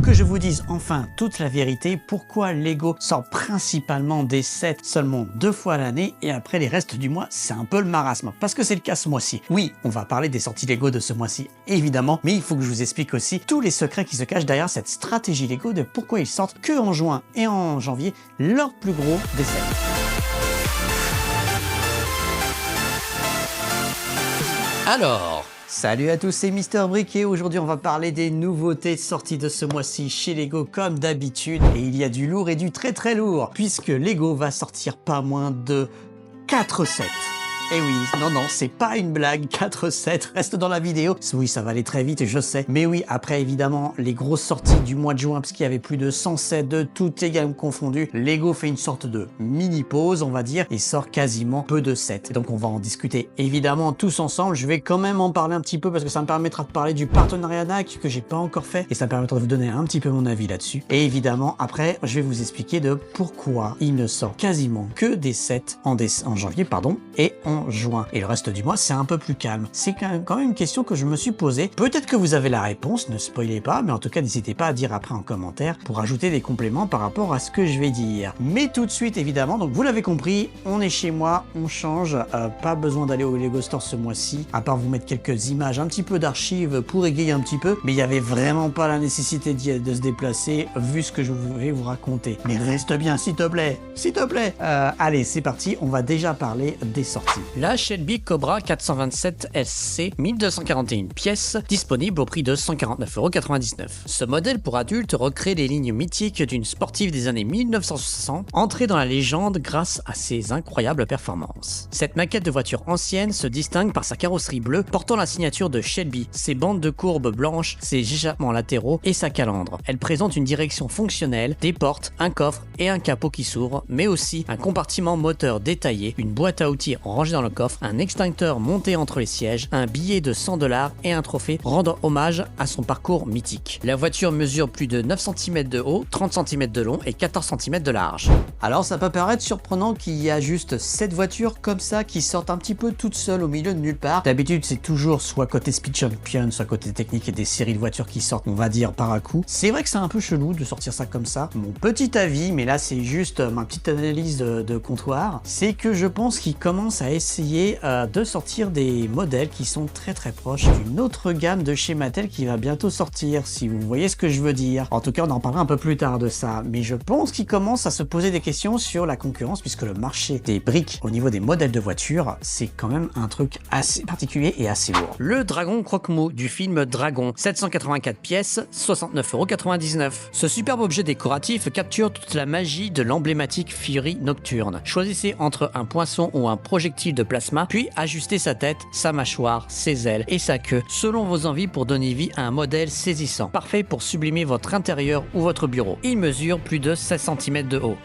que je vous dise enfin toute la vérité, pourquoi Lego sort principalement des sets seulement 2 fois à l'année et après les restes du mois, c'est un peu le marasme. Parce que c'est le cas ce mois-ci. Oui, on va parler des sorties Lego de ce mois-ci, évidemment, mais il faut que je vous explique aussi tous les secrets qui se cachent derrière cette stratégie Lego de pourquoi ils sortent que en juin et en janvier leur plus gros des sets. Alors, salut à tous, c'est Mister Brick et aujourd'hui on va parler des nouveautés sorties de ce mois-ci chez Lego comme d'habitude. Et il y a du lourd et du très très lourd, puisque Lego va sortir pas moins de 4 sets. Eh oui, non, c'est pas une blague, 4 sets, reste dans la vidéo. Oui, ça va aller très vite, je sais. Mais oui, après, évidemment, les grosses sorties du mois de juin, parce qu'il y avait plus de 100 sets de toutes les gammes confondues, Lego fait une sorte de mini-pause, on va dire, et sort quasiment peu de sets. Et donc, on va en discuter, évidemment, tous ensemble. Je vais quand même en parler un petit peu, parce que ça me permettra de parler du partenariat NAC, que j'ai pas encore fait, et ça me permettra de vous donner un petit peu mon avis là-dessus. Et évidemment, après, je vais vous expliquer de pourquoi il ne sort quasiment que des sets en janvier, et en juin. Et le reste du mois, c'est un peu plus calme. C'est quand même une question que je me suis posée. Peut-être que vous avez la réponse, ne spoilez pas, mais en tout cas, n'hésitez pas à dire après en commentaire pour ajouter des compléments par rapport à ce que je vais dire. Mais tout de suite, évidemment, donc vous l'avez compris, on est chez moi, on change, pas besoin d'aller au Lego Store ce mois-ci, à part vous mettre quelques images, un petit peu d'archives pour égayer un petit peu, mais il n'y avait vraiment pas la nécessité de se déplacer, vu ce que je vais vous raconter. Mais reste bien, s'il te plaît, s'il te plaît. Allez, c'est parti, on va déjà parler des sorties. La Shelby Cobra 427 SC 1241 pièces, disponible au prix de 149,99 €. Ce modèle pour adultes recrée les lignes mythiques d'une sportive des années 1960, entrée dans la légende grâce à ses incroyables performances. Cette maquette de voiture ancienne se distingue par sa carrosserie bleue portant la signature de Shelby, ses bandes de courbes blanches, ses échappements latéraux et sa calandre. Elle présente une direction fonctionnelle, des portes, un coffre et un capot qui s'ouvre, mais aussi un compartiment moteur détaillé, une boîte à outils rangée dans le coffre, un extincteur monté entre les sièges, un billet de 100 $ et un trophée rendant hommage à son parcours mythique. La voiture mesure plus de 9 cm de haut, 30 cm de long et 14 cm de large. Alors ça peut paraître surprenant qu'il y a juste 7 voitures comme ça qui sortent un petit peu toutes seules au milieu de nulle part. D'habitude c'est toujours soit côté Speed Champion, soit côté technique et des séries de voitures qui sortent, on va dire, par à coup. C'est vrai que c'est un peu chelou de sortir ça comme ça. Mon petit avis, mais là c'est juste ma petite analyse de comptoir, c'est que je pense qu'ils commencent à essayer de sortir des modèles qui sont très proches d'une autre gamme de chez Mattel qui va bientôt sortir, si vous voyez ce que je veux dire. En tout cas, on en parlera un peu plus tard de ça, mais je pense qu'ils commencent à se poser des questions sur la concurrence, puisque le marché des briques au niveau des modèles de voitures, c'est quand même un truc assez particulier et assez lourd. Le Dragon Croque-Mou du film Dragon, 784 pièces, 69,99 €. Ce superbe objet décoratif capture toute la magie de l'emblématique Fury Nocturne. Choisissez entre un poinçon ou un projectile de plasma, puis ajustez sa tête, sa mâchoire, ses ailes et sa queue selon vos envies pour donner vie à un modèle saisissant, parfait pour sublimer votre intérieur ou votre bureau. Il mesure plus de 16 cm de haut.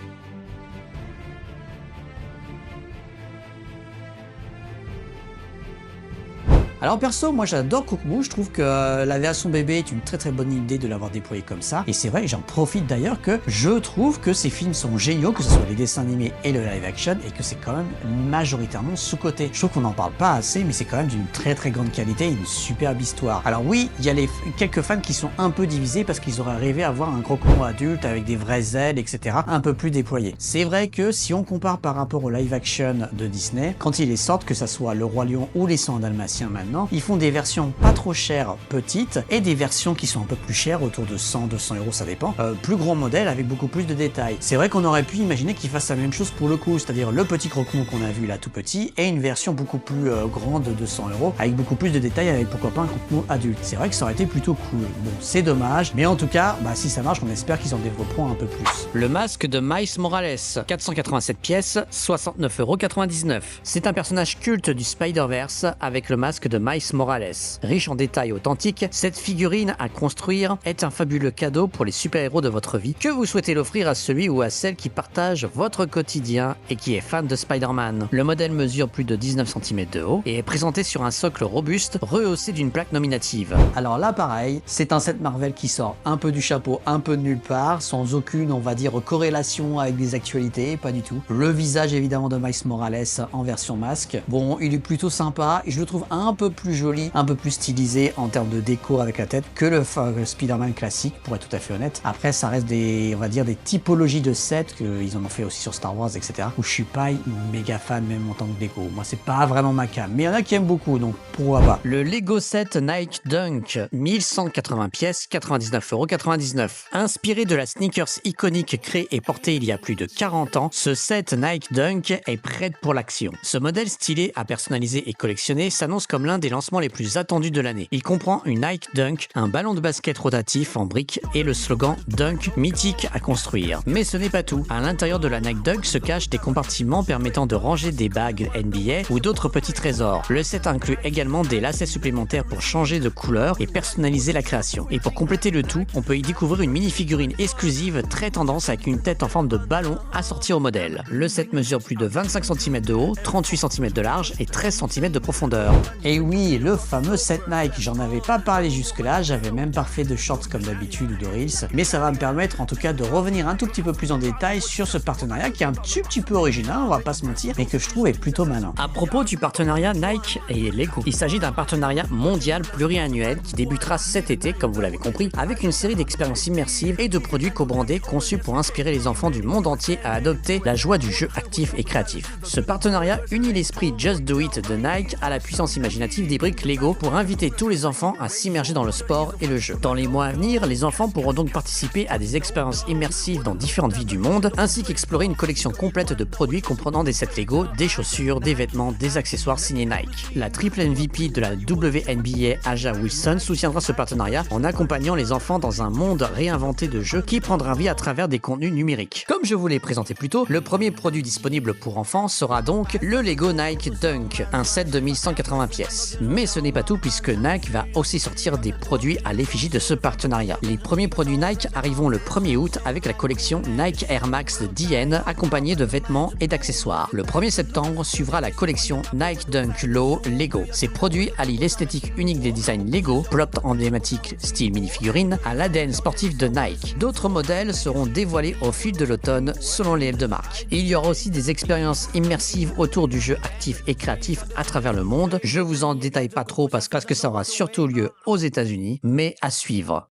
Alors perso, moi j'adore Croque-Mou, je trouve que la version bébé est une très bonne idée de l'avoir déployé comme ça. Et c'est vrai, j'en profite d'ailleurs que je trouve que ces films sont géniaux, que ce soit les dessins animés et le live action, et que c'est quand même majoritairement sous-coté. Je trouve qu'on n'en parle pas assez, mais c'est quand même d'une très grande qualité et une superbe histoire. Alors oui, il y a quelques fans qui sont un peu divisés parce qu'ils auraient rêvé à voir un Croque-Mou adulte avec des vraies ailes, etc. un peu plus déployé. C'est vrai que si on compare par rapport au live action de Disney, quand ils les sortent, que ça soit Le Roi Lion ou Les 100 Dalmatiens maintenant, ils font des versions pas trop chères, petites, et des versions qui sont un peu plus chères, autour de 100-200 €, ça dépend, plus gros modèles avec beaucoup plus de détails. C'est vrai qu'on aurait pu imaginer qu'ils fassent la même chose pour le coup, c'est-à-dire le petit Croque-Mou qu'on a vu là tout petit, et une version beaucoup plus grande de 100 €, avec beaucoup plus de détails, avec pourquoi pas un Croque-Mou adulte. C'est vrai que ça aurait été plutôt cool. Bon, c'est dommage, mais en tout cas, si ça marche, on espère qu'ils en développeront un peu plus. Le masque de Miles Morales, 487 pièces, 69,99 €. C'est un personnage culte du Spider-Verse avec le masque de Miles Morales. Riche en détails authentiques, cette figurine à construire est un fabuleux cadeau pour les super-héros de votre vie que vous souhaitez l'offrir à celui ou à celle qui partage votre quotidien et qui est fan de Spider-Man. Le modèle mesure plus de 19 cm de haut et est présenté sur un socle robuste rehaussé d'une plaque nominative. Alors là pareil, c'est un set Marvel qui sort un peu du chapeau, un peu de nulle part, sans aucune, on va dire, corrélation avec des actualités, pas du tout. Le visage évidemment de Miles Morales en version masque. Bon, il est plutôt sympa et je le trouve un peu plus joli, un peu plus stylisé en termes de déco avec la tête que le Spider-Man classique, pour être tout à fait honnête. Après, ça reste on va dire des typologies de sets qu'ils en ont fait aussi sur Star Wars, etc. où je suis pas méga fan même en tant que déco. Moi, c'est pas vraiment ma cam, mais il y en a qui aiment beaucoup, donc pourquoi pas. Le Lego set Nike Dunk, 1180 pièces, 99,99 €. Inspiré de la sneakers iconique créée et portée il y a plus de 40 ans, ce set Nike Dunk est prêt pour l'action. Ce modèle stylé à personnaliser et collectionner s'annonce comme l'un des lancements les plus attendus de l'année. Il comprend une Nike Dunk, un ballon de basket rotatif en briques et le slogan Dunk mythique à construire. Mais ce n'est pas tout. À l'intérieur de la Nike Dunk se cachent des compartiments permettant de ranger des bagues NBA ou d'autres petits trésors. Le set inclut également des lacets supplémentaires pour changer de couleur et personnaliser la création. Et pour compléter le tout, on peut y découvrir une mini-figurine exclusive très tendance avec une tête en forme de ballon assortie au modèle. Le set mesure plus de 25 cm de haut, 38 cm de large et 13 cm de profondeur. Et oui, le fameux set Nike, j'en avais pas parlé jusque-là, j'avais même pas fait de shorts comme d'habitude ou de reels, mais ça va me permettre en tout cas de revenir un tout petit peu plus en détail sur ce partenariat qui est un petit peu original, on va pas se mentir, mais que je trouve est plutôt malin. À propos du partenariat Nike et Lego, il s'agit d'un partenariat mondial pluriannuel qui débutera cet été, comme vous l'avez compris, avec une série d'expériences immersives et de produits co-brandés conçus pour inspirer les enfants du monde entier à adopter la joie du jeu actif et créatif. Ce partenariat unit l'esprit Just Do It de Nike à la puissance imaginative des briques Lego pour inviter tous les enfants à s'immerger dans le sport et le jeu. Dans les mois à venir, les enfants pourront donc participer à des expériences immersives dans différentes villes du monde, ainsi qu'explorer une collection complète de produits comprenant des sets Lego, des chaussures, des vêtements, des accessoires signés Nike. La triple MVP de la WNBA, A'ja Wilson, soutiendra ce partenariat en accompagnant les enfants dans un monde réinventé de jeux qui prendra vie à travers des contenus numériques. Comme je vous l'ai présenté plus tôt, le premier produit disponible pour enfants sera donc le Lego Nike Dunk, un set de 1180 pièces. Mais ce n'est pas tout puisque Nike va aussi sortir des produits à l'effigie de ce partenariat. Les premiers produits Nike arriveront le 1er août avec la collection Nike Air Max DN accompagnée de vêtements et d'accessoires. Le 1er septembre suivra la collection Nike Dunk Low Lego. Ces produits allient l'esthétique unique des designs Lego, plop emblématique style mini-figurine, à l'ADN sportif de Nike. D'autres modèles seront dévoilés au fil de l'automne selon les de marque. Il y aura aussi des expériences immersives autour du jeu actif et créatif à travers le monde. Je vous en détaille pas trop parce que ça aura surtout lieu aux États-Unis, mais à suivre.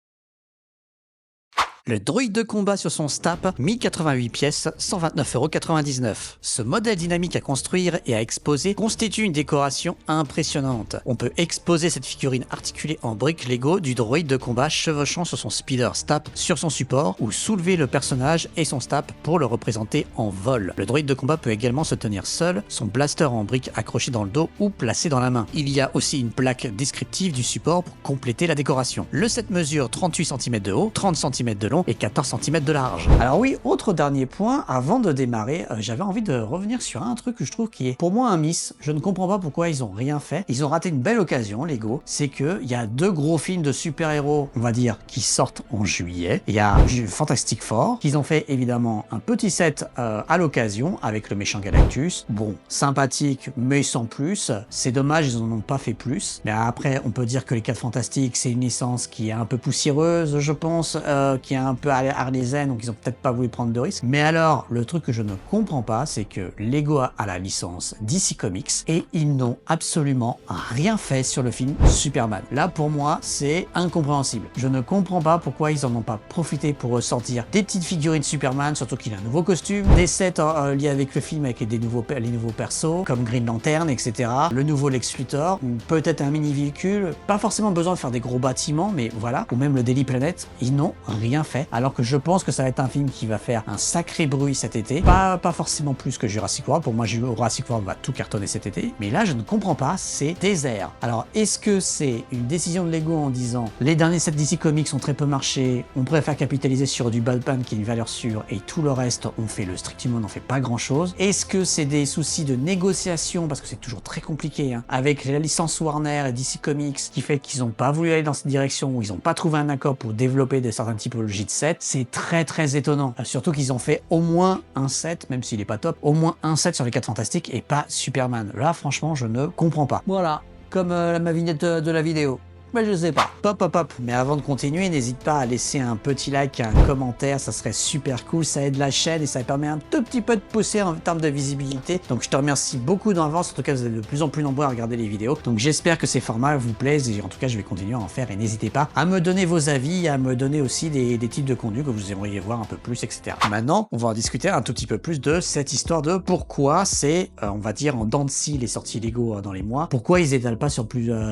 Le droïde de combat sur son STAP, 1088 pièces, 129,99 €. Ce modèle dynamique à construire et à exposer constitue une décoration impressionnante. On peut exposer cette figurine articulée en briques Lego du droïde de combat chevauchant sur son speeder STAP sur son support ou soulever le personnage et son STAP pour le représenter en vol. Le droïde de combat peut également se tenir seul, son blaster en briques accroché dans le dos ou placé dans la main. Il y a aussi une plaque descriptive du support pour compléter la décoration. Le set mesure 38 cm de haut, 30 cm de long et 14 cm de large. Alors oui, autre dernier point, avant de démarrer, j'avais envie de revenir sur un truc que je trouve qui est pour moi un miss. Je ne comprends pas pourquoi ils ont rien fait. Ils ont raté une belle occasion, Lego. C'est que il y a deux gros films de super-héros, on va dire, qui sortent en juillet. Il y a Fantastic Four, qu'ils ont fait évidemment un petit set à l'occasion avec le méchant Galactus. Bon, sympathique, mais sans plus. C'est dommage, ils en ont pas fait plus. Mais après, on peut dire que les 4 Fantastiques, c'est une licence qui est un peu poussiéreuse, je pense, qui est un peu arlésienne, donc ils ont peut-être pas voulu prendre de risques. Mais alors, le truc que je ne comprends pas, c'est que Lego a la licence DC Comics et ils n'ont absolument rien fait sur le film Superman. Là, pour moi, c'est incompréhensible. Je ne comprends pas pourquoi ils en ont pas profité pour ressortir des petites figurines Superman, surtout qu'il a un nouveau costume, des sets liés avec le film avec les nouveaux persos, comme Green Lantern, etc. Le nouveau Lex Luthor, peut-être un mini-véhicule, pas forcément besoin de faire des gros bâtiments, mais voilà, ou même le Daily Planet, ils n'ont rien fait, alors que je pense que ça va être un film qui va faire un sacré bruit cet été, pas forcément plus que Jurassic World. Pour moi, Jurassic World va tout cartonner cet été, mais là je ne comprends pas, c'est désert. Alors est-ce que c'est une décision de Lego en disant les derniers sets DC Comics ont très peu marché, on préfère capitaliser sur du Batman qui est une valeur sûre et tout le reste on fait le strictement, on n'en fait pas grand chose? Est-ce que c'est des soucis de négociation, parce que c'est toujours très compliqué avec la licence Warner et DC Comics, qui fait qu'ils n'ont pas voulu aller dans cette direction, ou ils n'ont pas trouvé un accord pour développer certaines typologies de sets? C'est très étonnant, surtout qu'ils ont fait au moins un set, même s'il est pas top, au moins un set sur les 4 Fantastiques et pas Superman. Là franchement je ne comprends pas. Voilà, comme ma vignette de la vidéo. Bah je sais pas. Pop. Mais avant de continuer, n'hésite pas à laisser un petit like, un commentaire, ça serait super cool, ça aide la chaîne et ça permet un tout petit peu de pousser en termes de visibilité. Donc je te remercie beaucoup d'avance, en tout cas vous êtes de plus en plus nombreux à regarder les vidéos. Donc j'espère que ces formats vous plaisent et en tout cas je vais continuer à en faire et n'hésitez pas à me donner vos avis, à me donner aussi des types de contenu que vous aimeriez voir un peu plus, etc. Maintenant, on va en discuter un tout petit peu plus de cette histoire de pourquoi c'est, on va dire en dents de scie les sorties Lego dans les mois. Pourquoi ils étalent pas sur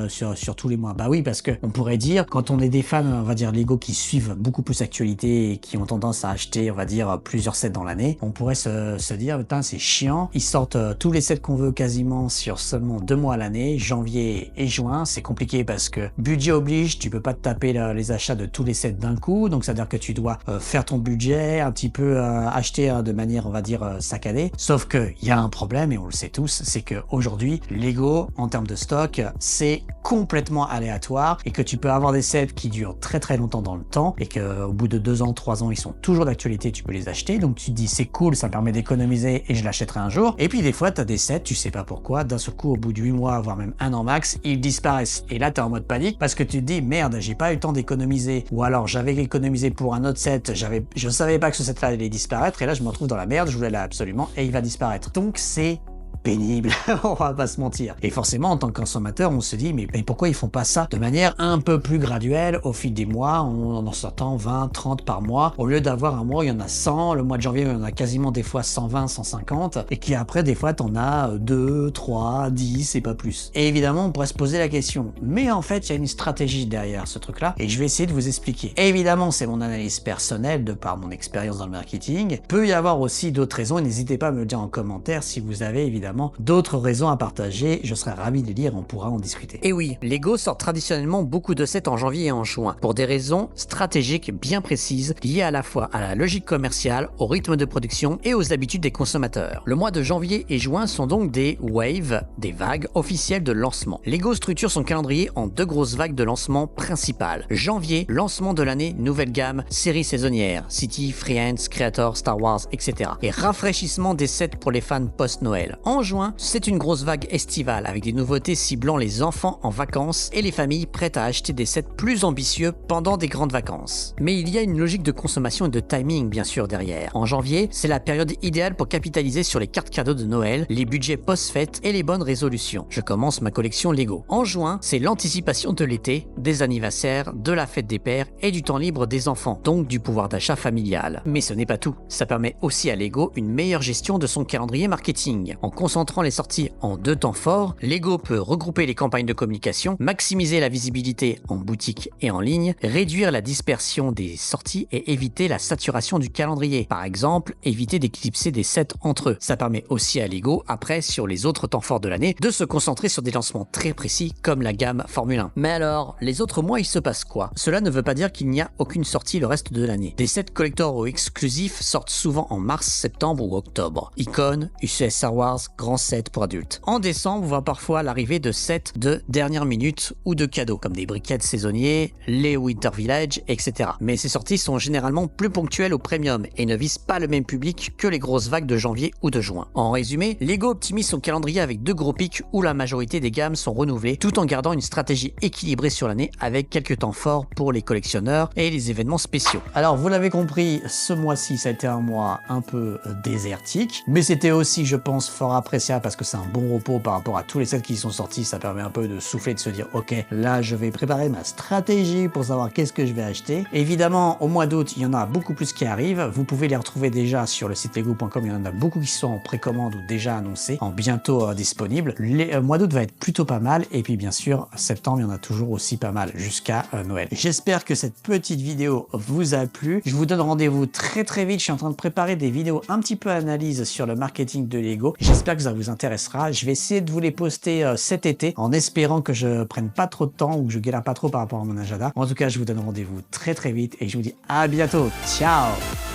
sur tous les mois? Bah oui, parce que on pourrait dire, quand on est des fans, on va dire Lego qui suivent beaucoup plus l'actualité et qui ont tendance à acheter, on va dire, plusieurs sets dans l'année, on pourrait se dire, putain, c'est chiant, ils sortent tous les sets qu'on veut quasiment sur seulement 2 mois à l'année, janvier et juin, c'est compliqué parce que budget oblige, tu peux pas te taper les achats de tous les sets d'un coup, donc ça veut dire que tu dois faire ton budget, un petit peu acheter de manière, on va dire, saccadée, sauf que il y a un problème et on le sait tous, c'est que aujourd'hui Lego, en termes de stock, c'est complètement aléatoire et que tu peux avoir des sets qui durent très longtemps dans le temps et qu'au bout de 2 ans, 3 ans, ils sont toujours d'actualité, tu peux les acheter, donc tu te dis c'est cool, ça me permet d'économiser et je l'achèterai un jour. Et puis des fois, tu as des sets, tu sais pas pourquoi, d'un seul coup, au bout de 8 mois, voire même 1 an max, ils disparaissent. Et là, tu es en mode panique parce que tu te dis merde, j'ai pas eu le temps d'économiser, ou alors j'avais économisé pour un autre set, je savais pas que ce set-là allait disparaître et là, je me retrouve dans la merde, je voulais là absolument et il va disparaître. Donc c'est pénible, on va pas se mentir. Et forcément, en tant que consommateur, on se dit, mais pourquoi ils font pas ça de manière un peu plus graduelle au fil des mois, en sortant 20, 30 par mois, au lieu d'avoir un mois, il y en a 100, le mois de janvier, il y en a quasiment des fois 120, 150, et qui après, des fois, t'en as 2, 3, 10 et pas plus. Et évidemment, on pourrait se poser la question, mais en fait, il y a une stratégie derrière ce truc-là, et je vais essayer de vous expliquer. Et évidemment, c'est mon analyse personnelle, de par mon expérience dans le marketing. Peut y avoir aussi d'autres raisons, et n'hésitez pas à me le dire en commentaire si vous avez évidemment d'autres raisons à partager, je serais ravi de lire, on pourra en discuter. Et oui, Lego sort traditionnellement beaucoup de sets en janvier et en juin, pour des raisons stratégiques bien précises, liées à la fois à la logique commerciale, au rythme de production et aux habitudes des consommateurs. Le mois de janvier et juin sont donc des waves, des vagues officielles de lancement. Lego structure son calendrier en 2 grosses vagues de lancement principales. Janvier, lancement de l'année, nouvelle gamme, séries saisonnières, City, Friends, Creator, Star Wars, etc. Et rafraîchissement des sets pour les fans post-Noël. En juin, c'est une grosse vague estivale avec des nouveautés ciblant les enfants en vacances et les familles prêtes à acheter des sets plus ambitieux pendant des grandes vacances. Mais il y a une logique de consommation et de timing bien sûr derrière. En janvier, c'est la période idéale pour capitaliser sur les cartes cadeaux de Noël, les budgets post-fête et les bonnes résolutions. Je commence ma collection Lego. En juin, c'est l'anticipation de l'été, des anniversaires, de la fête des pères et du temps libre des enfants, donc du pouvoir d'achat familial. Mais ce n'est pas tout. Ça permet aussi à Lego une meilleure gestion de son calendrier marketing. En concentrant les sorties en 2 temps forts, Lego peut regrouper les campagnes de communication, maximiser la visibilité en boutique et en ligne, réduire la dispersion des sorties et éviter la saturation du calendrier. Par exemple, éviter d'éclipser des sets entre eux. Ça permet aussi à Lego, après, sur les autres temps forts de l'année, de se concentrer sur des lancements très précis comme la gamme Formule 1. Mais alors, les autres mois, il se passe quoi? Cela ne veut pas dire qu'il n'y a aucune sortie le reste de l'année. Des sets collector ou exclusifs sortent souvent en mars, septembre ou octobre. Icon, UCS Star Wars, grand set pour adultes. En décembre, on voit parfois l'arrivée de sets de dernière minute ou de cadeaux, comme des briquettes saisonniers, les Winter Village, etc. Mais ces sorties sont généralement plus ponctuelles ou premium et ne visent pas le même public que les grosses vagues de janvier ou de juin. En résumé, Lego optimise son calendrier avec 2 gros pics où la majorité des gammes sont renouvelées, tout en gardant une stratégie équilibrée sur l'année avec quelques temps forts pour les collectionneurs et les événements spéciaux. Alors, vous l'avez compris, ce mois-ci, ça a été un mois un peu désertique, mais c'était aussi, je pense, fort appréciable parce que c'est un bon repos par rapport à tous les sets qui sont sortis. Ça permet un peu de souffler, de se dire ok, là je vais préparer ma stratégie pour savoir qu'est-ce que je vais acheter. Évidemment, au mois d'août, il y en a beaucoup plus qui arrivent. Vous pouvez les retrouver déjà sur le site lego.com. Il y en a beaucoup qui sont en précommande ou déjà annoncés, en bientôt disponibles. Le mois d'août va être plutôt pas mal. Et puis bien sûr, septembre, il y en a toujours aussi pas mal jusqu'à Noël. J'espère que cette petite vidéo vous a plu. Je vous donne rendez-vous très vite. Je suis en train de préparer des vidéos un petit peu analyse sur le marketing de Lego. J'espère que ça vous intéressera. Je vais essayer de vous les poster cet été en espérant que je prenne pas trop de temps ou que je galère pas trop par rapport à mon agenda. En tout cas, je vous donne rendez-vous très vite et je vous dis à bientôt. Ciao!